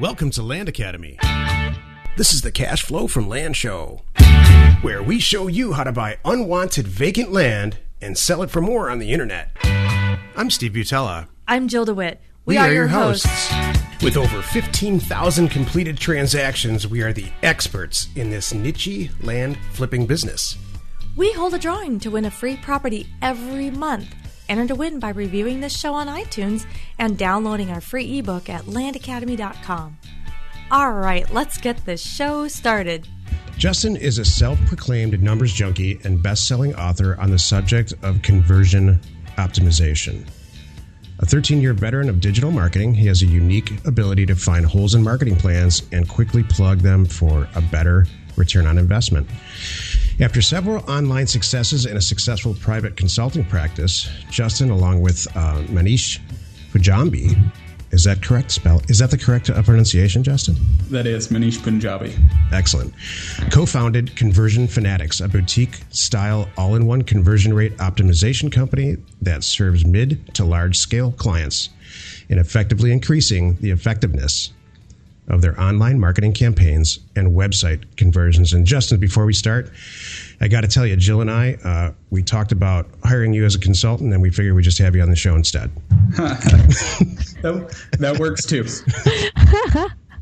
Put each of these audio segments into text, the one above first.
Welcome to Land Academy. This is the Cash Flow from Land show, where we show you how to buy unwanted vacant land and sell it for more on the internet. I'm Steve Butala. I'm Jill DeWit. We are your hosts. With over 15,000 completed transactions, we are the experts in this niche land flipping business. We hold a drawing to win a free property every month. Enter to win by reviewing this show on iTunes and downloading our free ebook at landacademy.com. All right, let's get this show started. Justin is a self-proclaimed numbers junkie and best-selling author on the subject of conversion optimization. A 13-year veteran of digital marketing, he has a unique ability to find holes in marketing plans and quickly plug them for a better return on investment. After several online successes and a successful private consulting practice, Justin, along with Manish Punjambi, is that correct spell? Is that the correct pronunciation, Justin? That is Manish Punjambi. Excellent. Co-founded Conversion Fanatics, a boutique-style all-in-one conversion rate optimization company that serves mid to large-scale clients in effectively increasing the effectiveness of their online marketing campaigns and website conversions. And Justin, before we start, I got to tell you, Jill and I, we talked about hiring you as a consultant, and we figured we'd just have you on the show instead. That works too.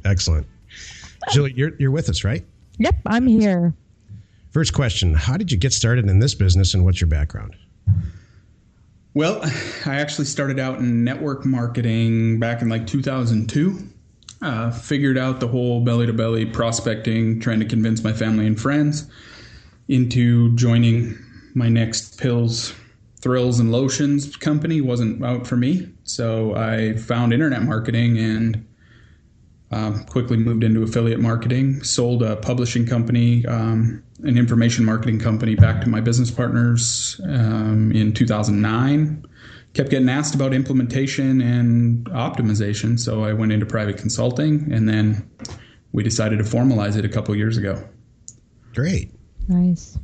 Excellent. Jill, you're with us, right? Yep, I'm here. First question, how did you get started in this business, and what's your background? Well, I actually started out in network marketing back in 2002. Figured out the whole belly-to-belly prospecting, trying to convince my family and friends into joining my next pills, thrills, and lotions company. Wasn't out for me. So I found internet marketing and quickly moved into affiliate marketing, sold a publishing company, an information marketing company back to my business partners in 2009. Kept getting asked about implementation and optimization, so I went into private consulting, and then we decided to formalize it a couple years ago. Great. Nice.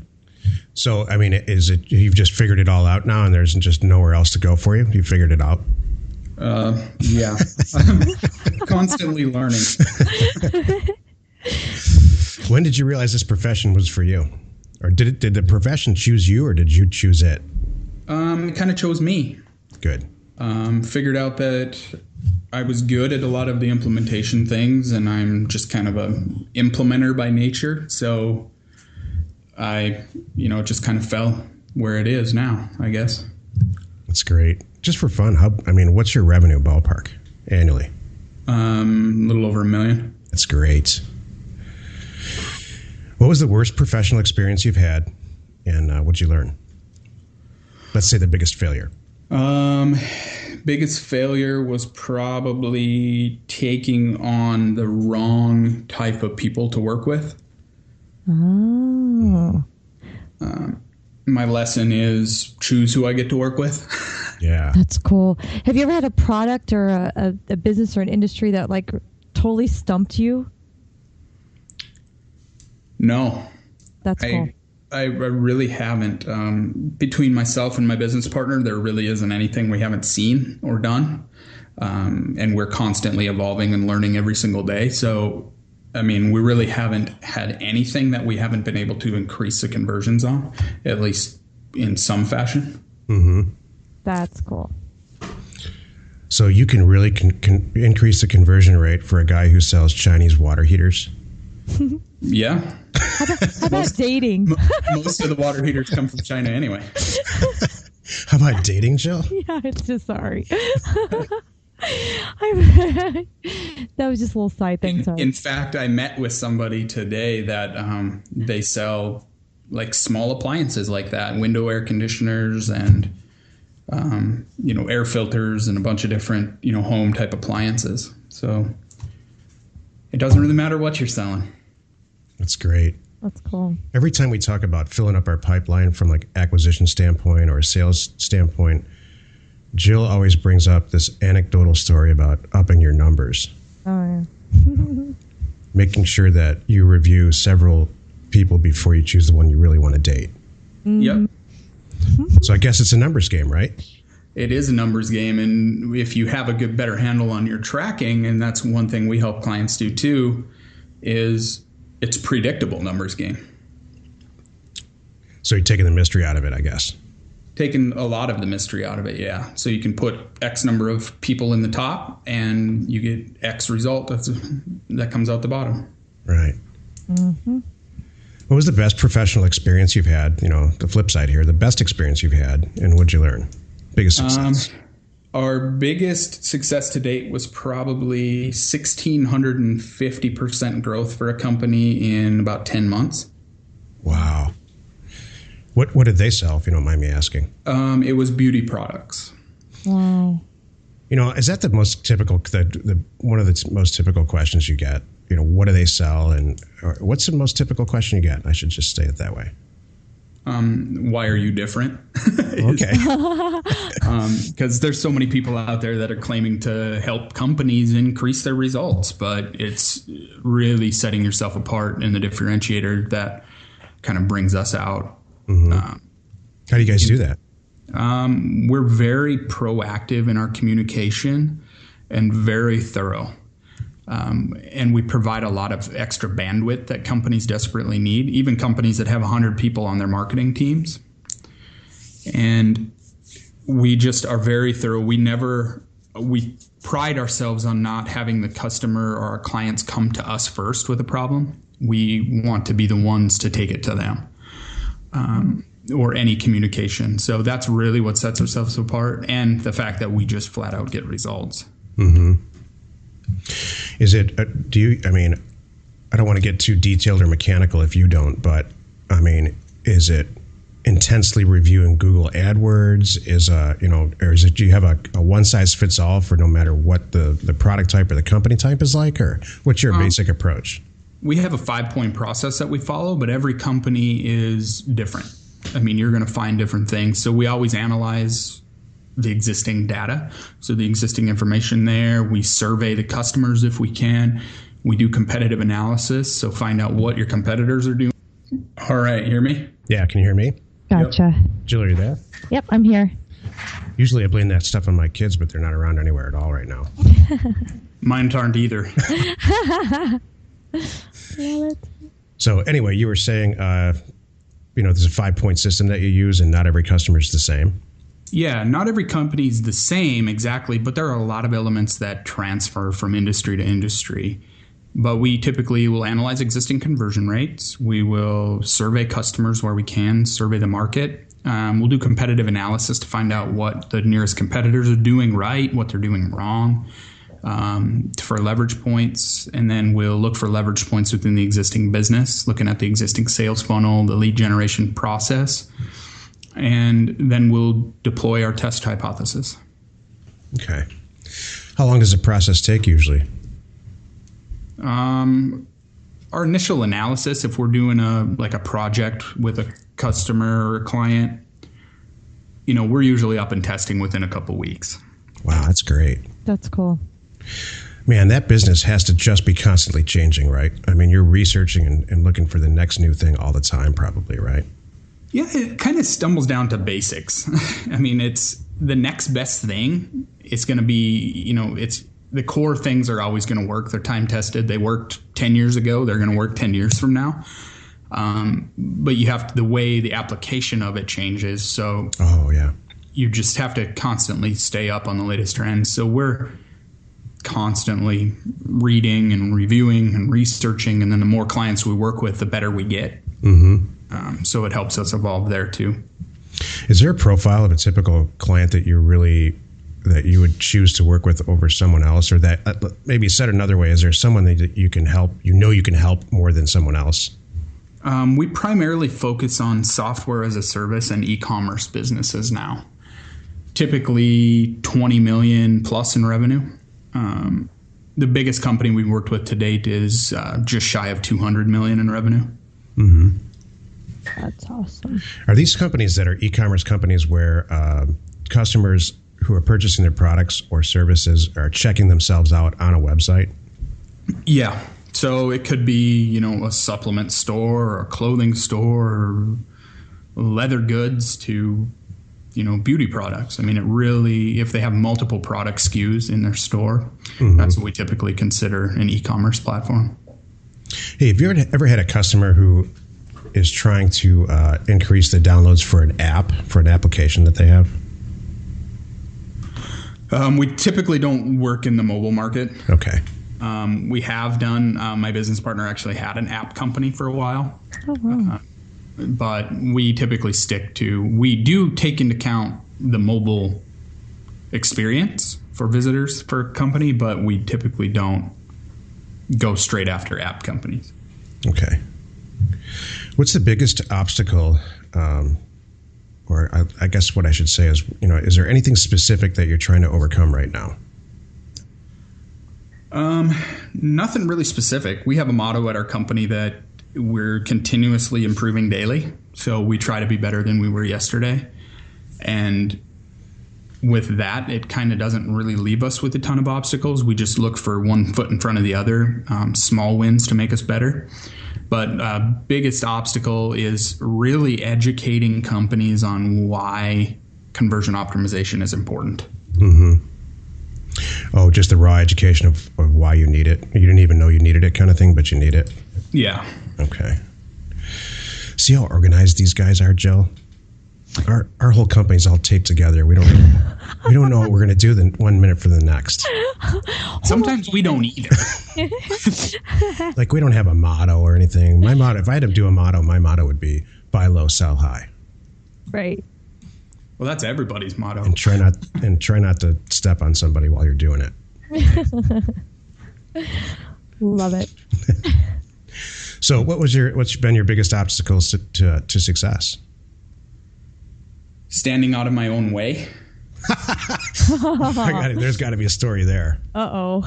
So, I mean, is it you've just figured it all out now, and there's just nowhere else to go for you? You figured it out? Yeah. I'm constantly learning. When did you realize this profession was for you? Or did the profession choose you, or did you choose it? It kind of chose me. Good. Figured out that I was good at a lot of the implementation things, and I'm just kind of an implementer by nature. So I, it just kind of fell where it is now, I guess. That's great. Just for fun, what's your revenue ballpark annually? A little over $1 million. That's great. What was the worst professional experience you've had, and what'd you learn? Let's say the biggest failure. Biggest failure was probably taking on the wrong type of people to work with. Oh. My lesson is choose who I get to work with. Yeah. That's cool. Have you ever had a product or a business or an industry that totally stumped you? No. That's cool. I really haven't. Between myself and my business partner, there really isn't anything we haven't seen or done. And we're constantly evolving and learning every single day. So, we really haven't had anything that we haven't been able to increase the conversions on, at least in some fashion. Mm-hmm. That's cool. So you can really increase the conversion rate for a guy who sells Chinese water heaters? Yeah. How about dating? Most of the water heaters come from China anyway. How about dating, Jill? Yeah, it's just sorry. That was just a little side thing. Sorry. In fact, I met with somebody today that they sell small appliances like that, window air conditioners and air filters and a bunch of different home type appliances. So it doesn't really matter what you're selling. That's great. That's cool. Every time we talk about filling up our pipeline from acquisition standpoint or a sales standpoint, Jill always brings up this anecdotal story about upping your numbers. Oh, yeah. Making sure that you review several people before you choose the one you really want to date. Yep. So I guess it's a numbers game, right? It is a numbers game, and if you have a better handle on your tracking, and that's one thing we help clients do too, is it's predictable numbers game. So you're taking the mystery out of it, I guess. Taking a lot of the mystery out of it, yeah. So you can put X number of people in the top, and you get X result that comes out the bottom. Right. Mm-hmm. What was the best professional experience you've had? The flip side here, the best experience you've had, and what'd you learn? Biggest success? Our biggest success to date was probably 1,650% growth for a company in about 10 months. Wow. What did they sell, if you don't mind me asking? It was beauty products. Wow. Is that the most typical, one of the most typical questions you get? What do they sell? And what's the most typical question you get? I should just say it that way. Why are you different? Okay. Because there's so many people out there that are claiming to help companies increase their results, but it's really setting yourself apart in the differentiator that kind of brings us out. Mm-hmm. How do you guys do that? We're very proactive in our communication and very thorough. And we provide a lot of extra bandwidth that companies desperately need, even companies that have 100 people on their marketing teams. And we just are very thorough. We pride ourselves on not having the customer or our clients come to us first with a problem. We want to be the ones to take it to them. Or any communication. So that's really what sets ourselves apart, and the fact that we just flat out get results. Mm-hmm. Is it, I don't want to get too detailed or mechanical if you don't, but is it intensely reviewing Google AdWords? Or is it, do you have a one size fits all for no matter what the product type or the company type is like, or what's your basic approach? We have a 5-point process that we follow, but every company is different. You're going to find different things. So we always analyze the existing data. So the existing information there, we survey the customers if we can. We do competitive analysis. So find out what your competitors are doing. All right. Hear me? Yeah. Can you hear me? Gotcha. Yep. Jilly, are you there? Yep, I'm here. Usually I blame that stuff on my kids, but they're not around anywhere at all right now. Mine aren't either. So anyway, you were saying, there's a 5-point system that you use, and not every customer is the same. Yeah, not every company is the same exactly, but there are a lot of elements that transfer from industry to industry. But we typically will analyze existing conversion rates. We will survey customers where we can, survey the market. We'll do competitive analysis to find out what the nearest competitors are doing right, what they're doing wrong. For leverage points, and then we'll look for leverage points within the existing business, looking at the existing sales funnel, the lead generation process, and then we'll deploy our test hypothesis. Okay. How long does the process take usually? Our initial analysis, if we're doing a project with a customer or a client, we're usually up and testing within a couple weeks. Wow, that's great. That's cool. Man, that business has to just be constantly changing, right? You're researching and looking for the next new thing all the time, probably, right? Yeah, it kind of stumbles down to basics. It's the next best thing. It's going to be, it's the core things are always going to work. They're time tested. They worked 10 years ago. They're going to work 10 years from now. But you have to, the way the application of it changes. So you just have to constantly stay up on the latest trends. So we're constantly reading and reviewing and researching, and then the more clients we work with, the better we get. Mm-hmm. So it helps us evolve there too. Is there a profile of a typical client that you would choose to work with over someone else, or that maybe said another way, is there someone that you can help? You can help more than someone else. We primarily focus on software as a service and e-commerce businesses now. Typically 20 million plus in revenue. The biggest company we've worked with to date is just shy of 200 million in revenue. Mm-hmm. That's awesome. Are these companies that are e-commerce companies where customers who are purchasing their products or services are checking themselves out on a website? Yeah. So it could be, a supplement store or a clothing store or leather goods to beauty products. I mean, it really, if they have multiple product SKUs in their store, that's what we typically consider an e-commerce platform. Hey, have you ever had a customer who is trying to increase the downloads for an application that they have? We typically don't work in the mobile market. Okay. We have done, my business partner actually had an app company for a while. Oh, wow. But we typically we do take into account the mobile experience for visitors for a company, but we typically don't go straight after app companies. Okay. What's the biggest obstacle, or I guess what I should say is, is there anything specific that you're trying to overcome right now? Nothing really specific. We have a motto at our company that we're continuously improving daily. So we try to be better than we were yesterday. And with that, it kind of doesn't really leave us with a ton of obstacles. We just look for one foot in front of the other, small wins to make us better. But biggest obstacle is really educating companies on why conversion optimization is important. Mm-hmm. Oh, just the raw education of why you need it. You didn't even know you needed it kind of thing, but you need it. Yeah. Okay. See how organized these guys are, Jill? Our whole company's all taped together. We don't know what we're going to do the 1 minute for the next. Sometimes we don't either. Like, we don't have a motto or anything. My motto, if I had to do a motto, my motto would be buy low, sell high. Right. Well, that's everybody's motto. And try not to step on somebody while you're doing it. Love it. So, what's been your biggest obstacles to success? Standing out of my own way. There's got to be a story there. Uh-oh.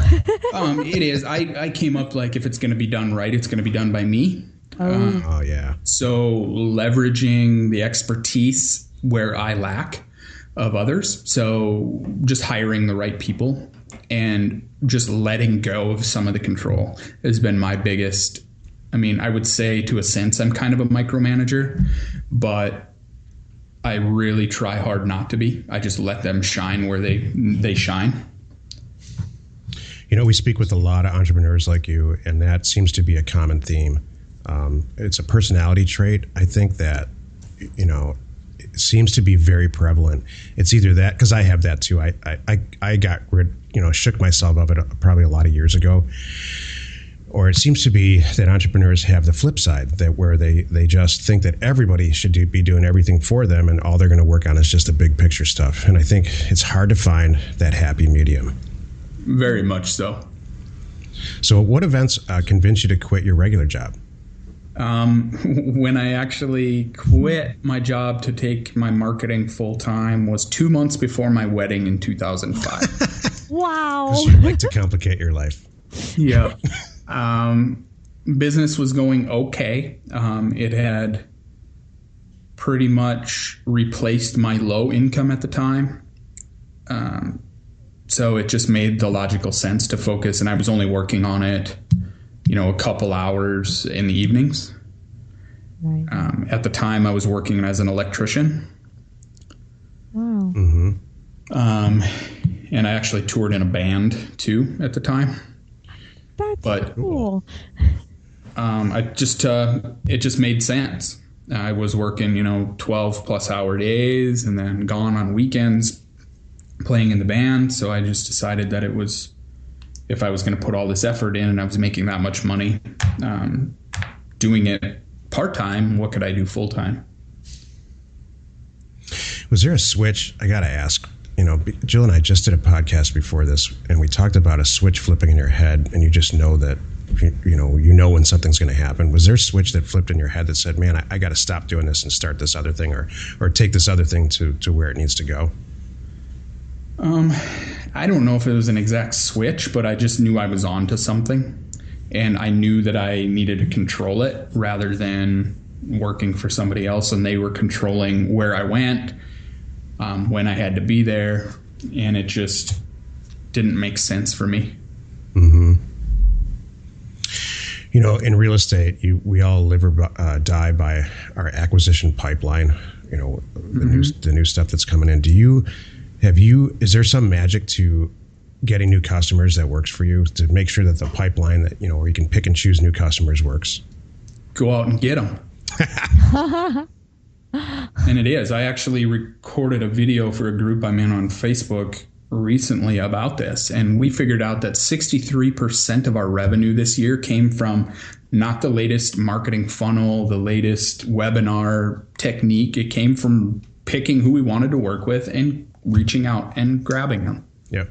It is. I came up like, if it's going to be done right, it's going to be done by me. Oh, yeah. So leveraging the expertise where I lack of others. So just hiring the right people and just letting go of some of the control has been my biggest. I mean, I would say to a sense I'm kind of a micromanager, but I really try hard not to be. I just let them shine where they shine. We speak with a lot of entrepreneurs like you, and that seems to be a common theme. It's a personality trait, I think, that, it seems to be very prevalent. It's either that, because I have that too. I got rid, shook myself of it probably a lot of years ago. Or it seems to be that entrepreneurs have the flip side, that where they just think that everybody should be doing everything for them, and all they're going to work on is just the big picture stuff. And I think it's hard to find that happy medium. Very much so. So what events convinced you to quit your regular job? When I actually quit my job to take my marketing full time was 2 months before my wedding in 2005. Wow. Because you like to complicate your life. Yeah. Business was going okay. It had pretty much replaced my low income at the time. So it just made the logical sense to focus, and I was only working on it, a couple hours in the evenings. Right. At the time I was working as an electrician. Wow. Mm-hmm. And I actually toured in a band too at the time. That's cool. It just made sense. I was working, 12 plus hour days and then gone on weekends playing in the band. So I just decided that if I was going to put all this effort in and I was making that much money, doing it part-time, what could I do full-time? Was there a switch? I got to ask. Jill and I just did a podcast before this, and we talked about a switch flipping in your head, and you just know that, when something's going to happen. Was there a switch that flipped in your head that said, man, I got to stop doing this and start this other thing, or take this other thing to where it needs to go? I don't know if it was an exact switch, but I just knew I was on to something, and I knew that I needed to control it rather than working for somebody else, and they were controlling where I went, when I had to be there, and it just didn't make sense for me. Mm-hmm. In real estate, we all live or die by our acquisition pipeline. the new stuff that's coming in. Is there some magic to getting new customers that works for you to make sure that the pipeline that, where you can pick and choose new customers works? Go out and get them. And it is. I actually recorded a video for a group I'm in on Facebook recently about this, and we figured out that 63% of our revenue this year came from not the latest marketing funnel, the latest webinar technique. It came from picking who we wanted to work with and reaching out and grabbing them. Yep.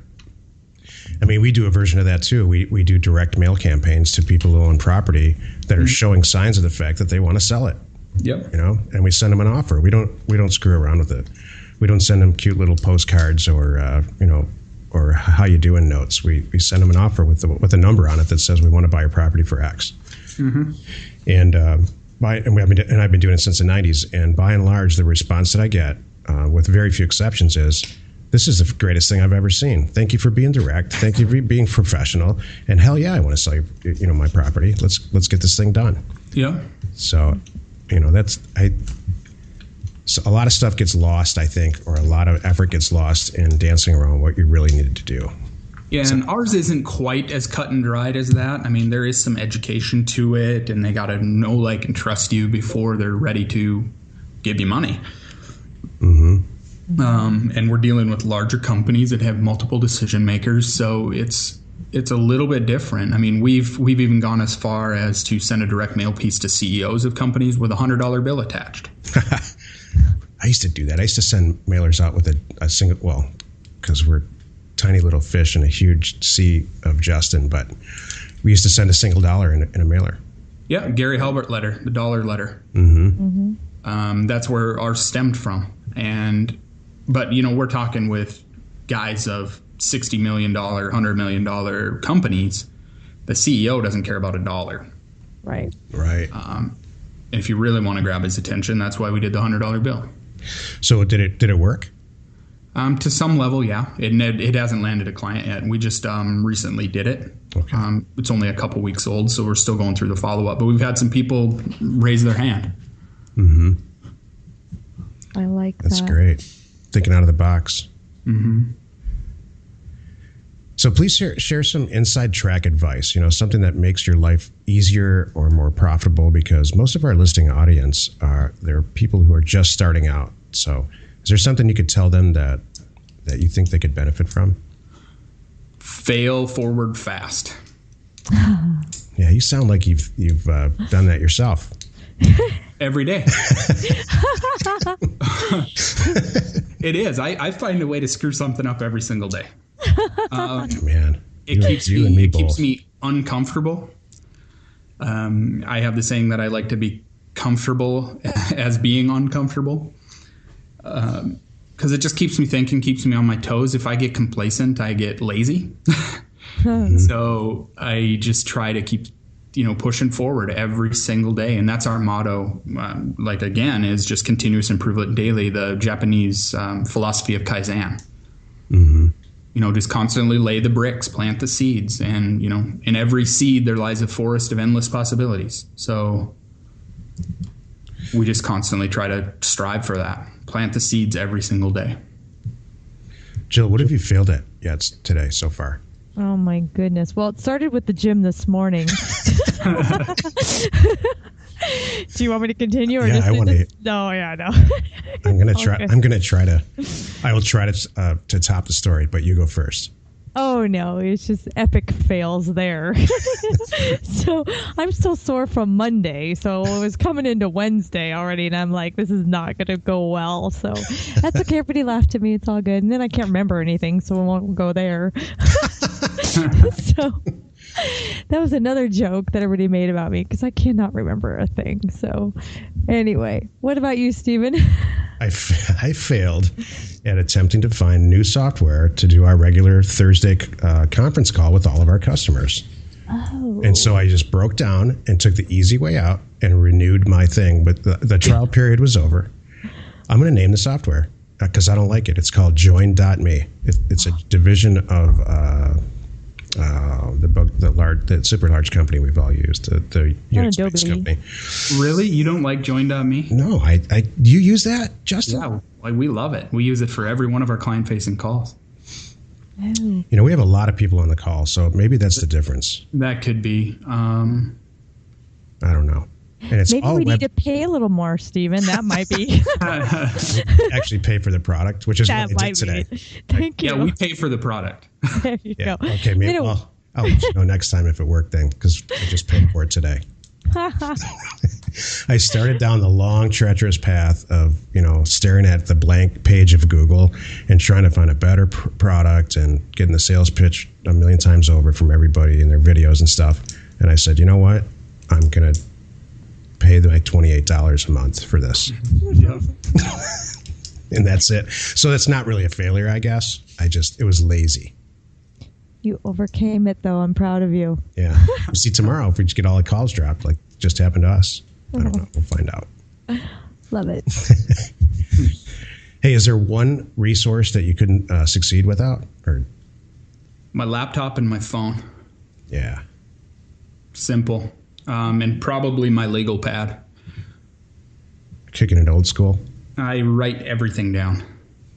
I mean, we do a version of that too. We do direct mail campaigns to people who own property that are showing signs of the fact that they want to sell it. Yep. And we send them an offer. We don't screw around with it. We don't send them cute little postcards or how you doing notes. We send them an offer with a number on it that says we want to buy your property for X. Mm-hmm. And I've been doing it since the 90s. And by and large, the response that I get, with very few exceptions, is, "This is the greatest thing I've ever seen. Thank you for being direct. Thank you for being professional. And hell yeah, I want to sell you, my property. Let's get this thing done." Yeah. So, so a lot of stuff gets lost, I think, or a lot of effort gets lost in dancing around what you really needed to do. Yeah, and ours isn't quite as cut and dried as that. I mean, there is some education to it, and they got to know, like, and trust you before they're ready to give you money. Mm-hmm. And we're dealing with larger companies that have multiple decision makers, so it's a little bit different. I mean, we've even gone as far as to send a direct mail piece to CEOs of companies with a $100 bill attached. I used to do that. I used to send mailers out with a single, well, because we're tiny little fish in a huge sea of Justin, but we used to send a single dollar in a mailer. Yeah, Gary Halbert letter, the dollar letter. Mm-hmm. Mm-hmm. That's where ours stemmed from. But we're talking with guys of $60 million, $100 million companies. The CEO doesn't care about a dollar. Right. Right. If you really want to grab his attention, that's why we did the $100 bill. So did it work? To some level, yeah. It hasn't landed a client yet. We just recently did it. Okay. It's only a couple weeks old, so we're still going through the follow-up. But we've had some people raise their hand. Mm-hmm. I like That's that. great. Thinking out of the box. Mm-hmm. So please share some inside track advice, something that makes your life easier or more profitable, because most of our listening audience they're people who are just starting out. So is there something you could tell them that you think they could benefit from? Fail forward fast. Yeah, you sound like you've done that yourself. Every day. It is. I find a way to screw something up every single day. Man, it keeps me uncomfortable. I have the saying that I like to be comfortable as being uncomfortable, because it just keeps me thinking, keeps me on my toes. If I get complacent, I get lazy. So I just try to keep pushing forward every single day. And that's our motto, is just continuous improvement daily, the Japanese philosophy of Kaizen. Mm-hmm. Just constantly lay the bricks, plant the seeds. And, in every seed, there lies a forest of endless possibilities. So we just constantly try to strive for that. Plant the seeds every single day. Jill, what have you failed at yet today so far? Oh, my goodness. Well, it started with the gym this morning. Do you want me to continue? Or yeah, just I want to. No, yeah, no. I'm going to try. Okay. I'm going to try to. I will try to top the story, but you go first. Oh, no. It's just epic fails there. So I'm still sore from Monday. So it was coming into Wednesday already. And I'm like, this is not going to go well. So that's okay. Everybody laughed at me. It's all good. And then I can't remember anything. So we won't go there. So that was another joke that everybody made about me, because I cannot remember a thing. So anyway, what about you, Stephen? I failed at attempting to find new software to do our regular Thursday conference call with all of our customers. Oh. And so I just broke down and took the easy way out and renewed my thing. But the trial period was over. I'm going to name the software because I don't like it. It's called Join.me. It's a division of the the super large company we've all used, the Unix-based Adobe. company. Really? You don't like Join.me? No, do you use that, Justin? Yeah, we love it. We use it for every one of our client-facing calls. Oh. We have a lot of people on the call, so maybe that's the difference. That could be. I don't know. And it's Maybe all we need to pay a little more, Stephen. That might be. actually pay for the product, which is That what I did might today. be. Thank you. Yeah, we pay for the product. There you Yeah. go. Okay, maybe I'll let you know next time if it worked then, because I just paid for it today. I started down the long, treacherous path of, staring at the blank page of Google and trying to find a better product and getting the sales pitch a million times over from everybody in their videos and stuff. And I said, you know what? I'm going to pay like $28 a month for this. Yep. And that's it. So that's not really a failure, I guess. It was lazy. You overcame it, though. I'm proud of you. Yeah. We'll see tomorrow if we just get all the calls dropped, like just happened to us. I don't know. We'll find out. Love it. Hey, is there one resource that you couldn't succeed without? Or My laptop and my phone. yeah, Simple. And probably my legal pad. kicking it old school. I write everything down.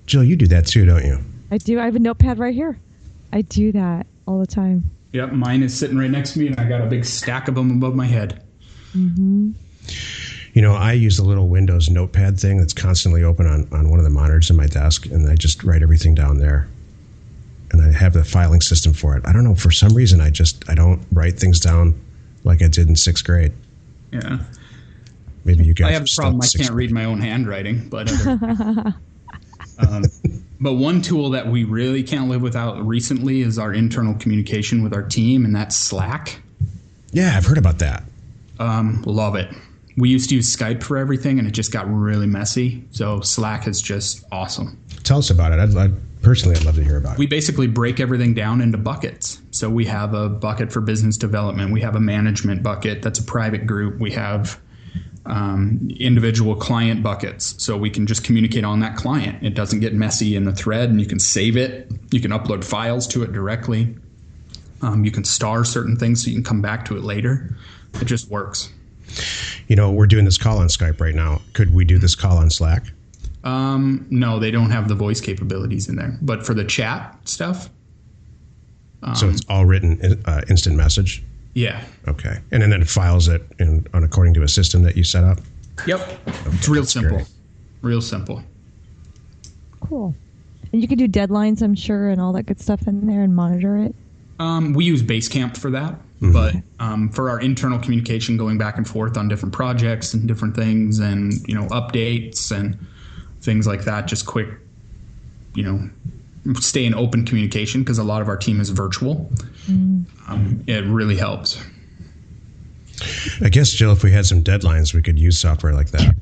Jill, you do that too, don't you? I do. I have a notepad right here. I do that all the time. Yep, mine is sitting right next to me, and I got a big stack of them above my head. Mm-hmm. I use a little Windows notepad thing that's constantly open on one of the monitors in my desk, and I just write everything down there. And I have the filing system for it. I don't know, for some reason, I don't write things down like I did in 6th grade. Yeah. Maybe you guys I have a problem. I can't read my own handwriting, but but one tool that we really can't live without recently is our internal communication with our team, and that's Slack. Yeah, I've heard about that. Love it. We used to use Skype for everything, and it just got really messy. So Slack is just awesome. Tell us about it. I'd love to hear about it. We basically break everything down into buckets. So we have a bucket for business development. We have a management bucket. That's a private group. We have individual client buckets. So we can just communicate on that client. It doesn't get messy in the thread, and you can save it. You can upload files to it directly. You can star certain things so you can come back to it later. It just works. We're doing this call on Skype right now. Could we do this call on Slack? No, they don't have the voice capabilities in there. But for the chat stuff. So it's all written instant message? Yeah. Okay. And then it files it according to a system that you set up? Yep. Okay, It's real that's simple. great. Real simple. Cool. And you can do deadlines, I'm sure, and all that good stuff in there and monitor it. We use Basecamp for that, but for our internal communication, going back and forth on different projects and different things, and updates and things like that, just quick, stay in open communication because a lot of our team is virtual. It really helps. I guess, Jill, if we had some deadlines, we could use software like that.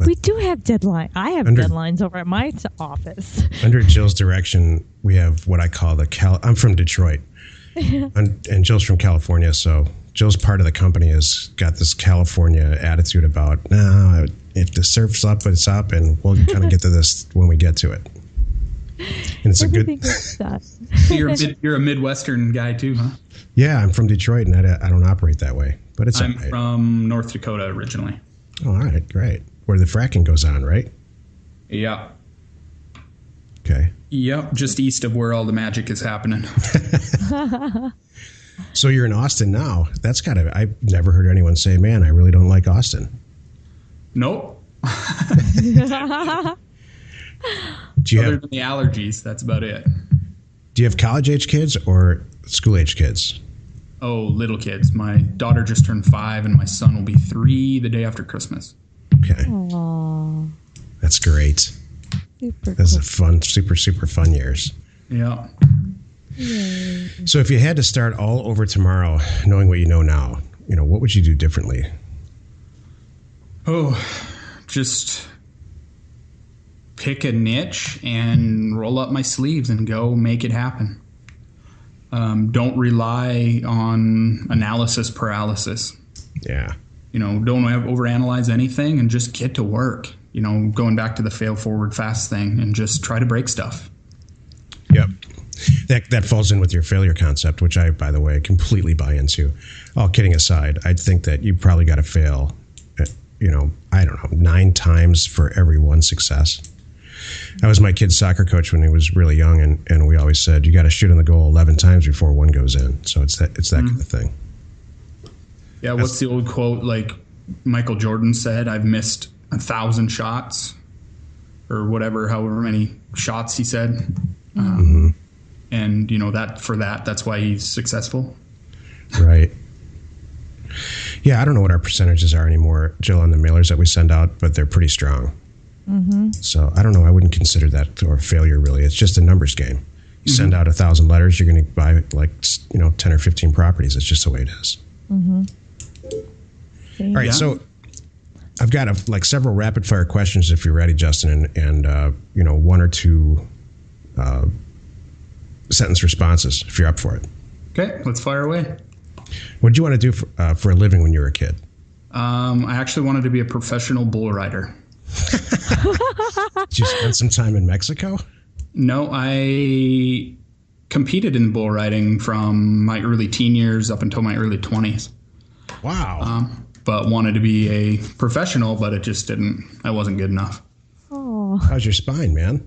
We do have deadline. I have deadlines over at my office. Under Jill's direction, we have what I call I'm from Detroit, and Jill's from California, so Jill's part of the company has got this California attitude about, no, if the surf's up, it's up, and we'll kind of get to this when we get to it. And it's Everything is that. So you're a Midwestern guy too, huh? Yeah, I'm from Detroit, and I don't operate that way, but it's I'm all right. from North Dakota originally. Oh, all right, great. Where the fracking goes on, right? Yeah. Okay. Yep, just east of where all the magic is happening. So you're in Austin now. I've never heard anyone say, man, I really don't like Austin. Nope. Do you Other have than the allergies, that's about it. Do you have college-age kids or school-age kids? Oh, little kids. My daughter just turned 5, and my son will be 3 the day after Christmas. Okay. Aww. That's great. Super Those cool. are fun, super, super fun years. Yeah. Yay. So if you had to start all over tomorrow, knowing what you know now, what would you do differently? Oh, just pick a niche and roll up my sleeves and go make it happen. Don't rely on analysis paralysis. Yeah. Don't overanalyze anything and just get to work. Going back to the fail forward fast thing and just try to break stuff. Yep. that falls in with your failure concept, which I, by the way, completely buy into. All kidding aside, I think that you probably got to fail, I don't know, 9 times for every one success. I was my kid's soccer coach when he was really young, and we always said, you got to shoot on the goal 11 times before one goes in. So it's that kind of thing. Yeah, what's the old quote? Like Michael Jordan said, I've missed 1,000 shots or whatever, however many shots he said. And, that's why he's successful. Right. Yeah, I don't know what our percentages are anymore, Jill, on the mailers that we send out, but they're pretty strong. So I don't know. I wouldn't consider that a failure, really. It's just a numbers game. You send out 1,000 letters, you're going to buy 10 or 15 properties. It's just the way it is. All right, so I've got several rapid fire questions if you're ready, Justin, and 1 or 2 sentence responses if you're up for it. Okay, let's fire away. What did you want to do for a living when you were a kid? I actually wanted to be a professional bull rider. Did you spend some time in Mexico? No, I competed in bull riding from my early teen years up until my early 20s. Wow. But wanted to be a professional, but it just didn't. I wasn't good enough. Oh. How's your spine, man?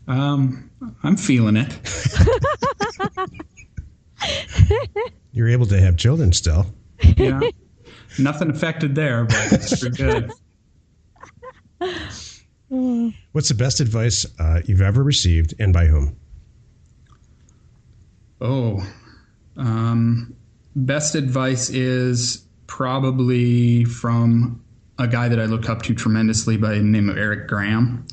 I'm feeling it. You're able to have children still. Yeah. Nothing affected there, but it's pretty good. What's the best advice you've ever received, and by whom? Best advice is probably from a guy that I look up to tremendously by the name of Eric Graham.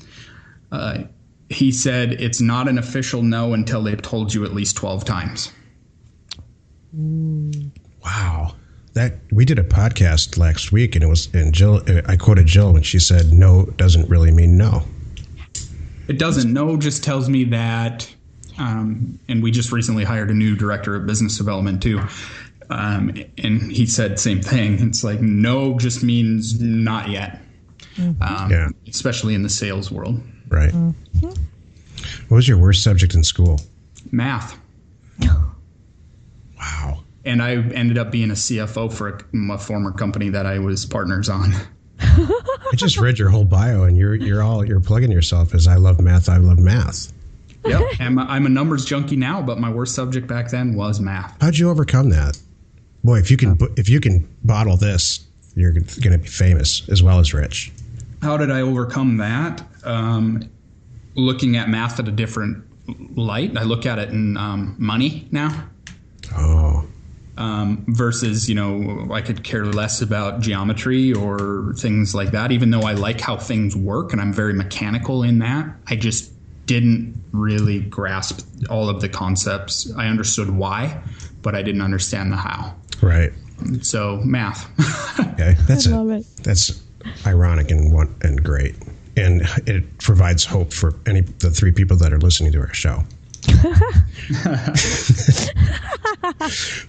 He said, it's not an official no until they've told you at least 12 times. Wow. We did a podcast last week, and Jill, I quoted Jill when she said, no doesn't really mean no. It doesn't. No just tells me that, and we just recently hired a new director of business development too. And he said same thing. It's like no just means not yet. Especially in the sales world. Right. What was your worst subject in school? Math. Wow. And I ended up being a CFO for a former company that I was partners on. I just read your whole bio, and you're plugging yourself as I love math. I love math. Yep. I'm a numbers junkie now, but my worst subject back then was math. How'd you overcome that? Boy, if you can bottle this, you're going to be famous as well as rich. How did I overcome that? Looking at math at a different light. I look at it in money now. Oh. Versus, I could care less about geometry or things like that, even though I like how things work and I'm very mechanical in that. I just didn't really grasp all of the concepts. I understood why, but I didn't understand the how. Right. So math. Okay. Love it. That's ironic and great. And it provides hope for the 3 people that are listening to our show.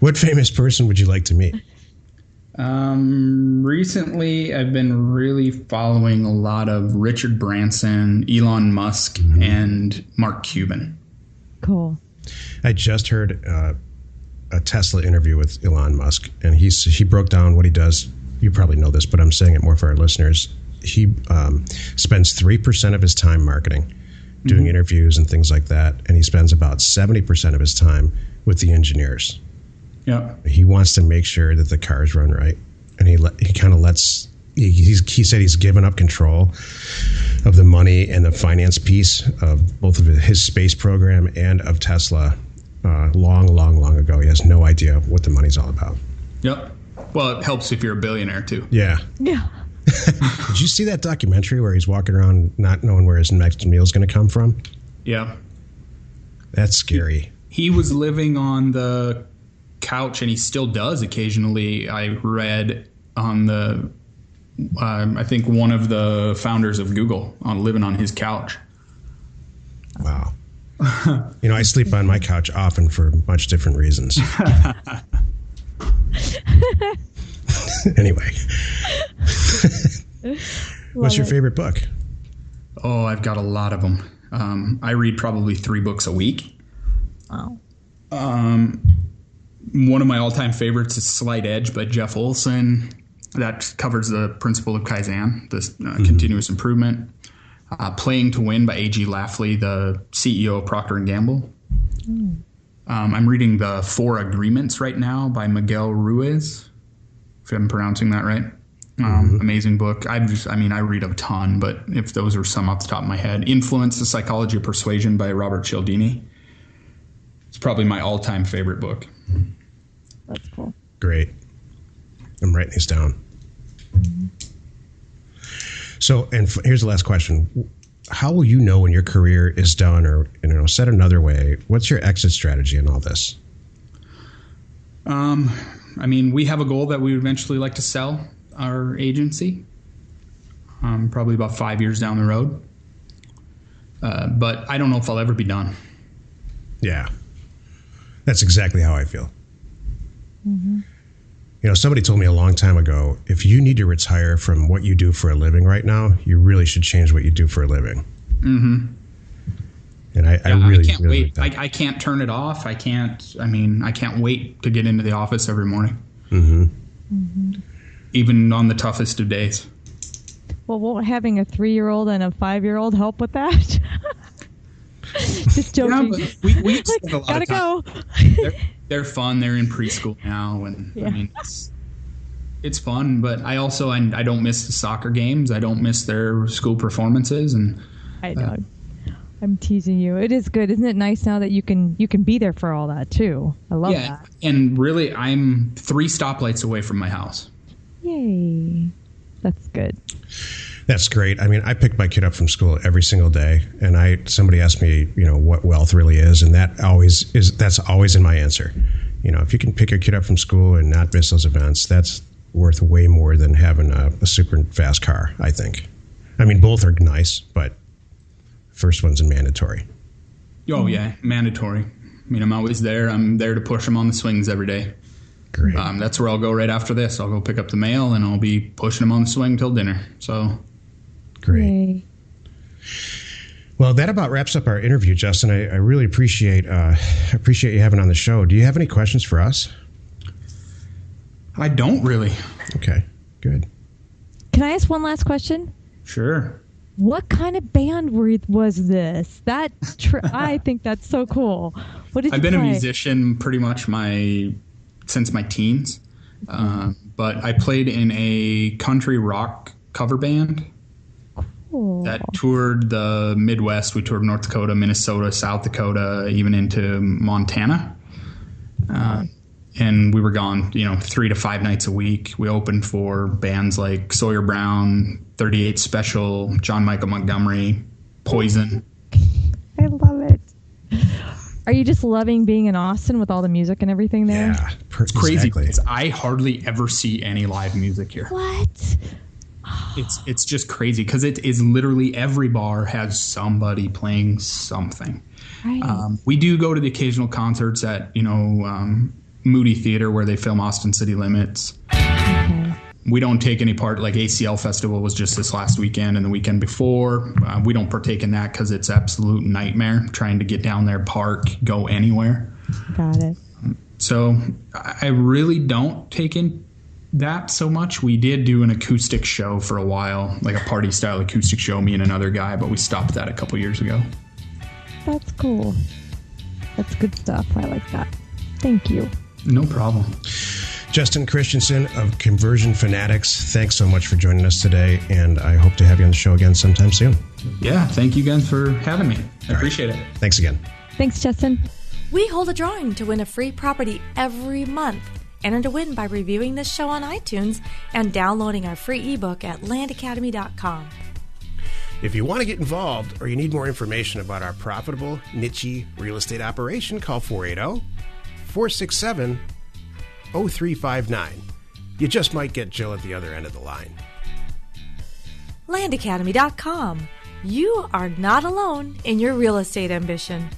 What famous person would you like to meet? Recently, I've been really following a lot of Richard Branson, Elon Musk, and Mark Cuban. Cool. I just heard a Tesla interview with Elon Musk, and he broke down what he does. You probably know this, but I'm saying it more for our listeners. He spends 3% of his time marketing, doing interviews and things like that, and he spends about 70% of his time with the engineers. Yeah, he wants to make sure that the cars run right, and he kind of lets. He said he's given up control of the money and the finance piece of both of his space program and of Tesla long ago. He has no idea what the money's all about. Yep. Well, it helps if you're a billionaire too. Yeah. Yeah. Did you see that documentary where he's walking around not knowing where his next meal is going to come from? Yeah. That's scary. He was living on the couch, and he still does occasionally. I read on the, I think one of the founders of Google living on his couch. Wow. I sleep on my couch often for much different reasons. Anyway. What's your favorite book? Oh, I've got a lot of them. I read probably 3 books a week. Wow. One of my all-time favorites is Slight Edge by Jeff Olson. That covers the principle of Kaizen, this continuous improvement. Playing to Win by A.G. Lafley, the CEO of Procter & Gamble. I'm reading The Four Agreements right now by Miguel Ruiz, if I'm pronouncing that right. Amazing book. I read a ton, but if those are some off the top of my head. Influence, The Psychology of Persuasion by Robert Cialdini. It's probably my all-time favorite book. That's cool. Great. I'm writing these down. So, and here's the last question. How will you know when your career is done, or, said another way, what's your exit strategy in all this? We have a goal that we would eventually like to sell our agency, probably about 5 years down the road. But I don't know if I'll ever be done. Yeah. That's exactly how I feel. Somebody told me a long time ago, if you need to retire from what you do for a living right now, you really should change what you do for a living. And I can't wait. I can't turn it off. I can't wait to get into the office every morning. Even on the toughest of days. Well, won't having a 3-year-old and a 5-year-old help with that? Just joking. Yeah, but we spend a lot gotta of time. go. They're fun. They're in preschool now, and it's fun. But I also I don't miss the soccer games. I don't miss their school performances. And I know. I'm teasing you. It is good, isn't it? Nice now that you can be there for all that too. I love that. And really, I'm 3 stoplights away from my house. Yay! That's good. That's great. I pick my kid up from school every single day, and somebody asked me, what wealth really is, and that's always in my answer. If you can pick your kid up from school and not miss those events, that's worth way more than having a super fast car, I think. Both are nice, but first one's mandatory. Oh yeah, mandatory. I'm always there. I'm there to push them on the swings every day. Great. That's where I'll go right after this. I'll go pick up the mail, and I'll be pushing them on the swing till dinner. So. Great. Yay. Well, that about wraps up our interview, Justin. I really appreciate you having on the show. Do you have any questions for us? I don't really. Okay, good. Can I ask one last question? Sure. What kind of band was this? I think that's so cool. What did you I've been play? a musician pretty much since my teens, but I played in a country rock cover band. Cool. That toured the Midwest. We toured North Dakota, Minnesota, South Dakota, even into Montana. And we were gone, 3 to 5 nights a week. We opened for bands like Sawyer Brown, 38 Special, John Michael Montgomery, Poison. I love it. Are you just loving being in Austin with all the music and everything there? Yeah, it's crazy because I hardly ever see any live music here. What? It's just crazy because it is literally every bar has somebody playing something. Right. We do go to the occasional concerts at Moody Theater where they film Austin City Limits. Okay. We don't take any part. Like ACL Festival was just this last weekend and the weekend before. We don't partake in that because it's absolute nightmare trying to get down there, park, go anywhere. Got it. So I really don't take in that so much. We did do an acoustic show for a while, like a party style acoustic show, me and another guy, but we stopped that a couple years ago. That's cool. That's good stuff. I like that. Thank you. No problem. Justin Christianson of Conversion Fanatics, thanks so much for joining us today, and I hope to have you on the show again sometime soon. Yeah, thank you guys for having me. I appreciate it. Thanks again. Thanks, Justin. We hold a drawing to win a free property every month. Enter to win by reviewing this show on iTunes and downloading our free ebook at landacademy.com. If you want to get involved or you need more information about our profitable, niche real estate operation, call 480-467-0359. You just might get Jill at the other end of the line. landacademy.com. You are not alone in your real estate ambition.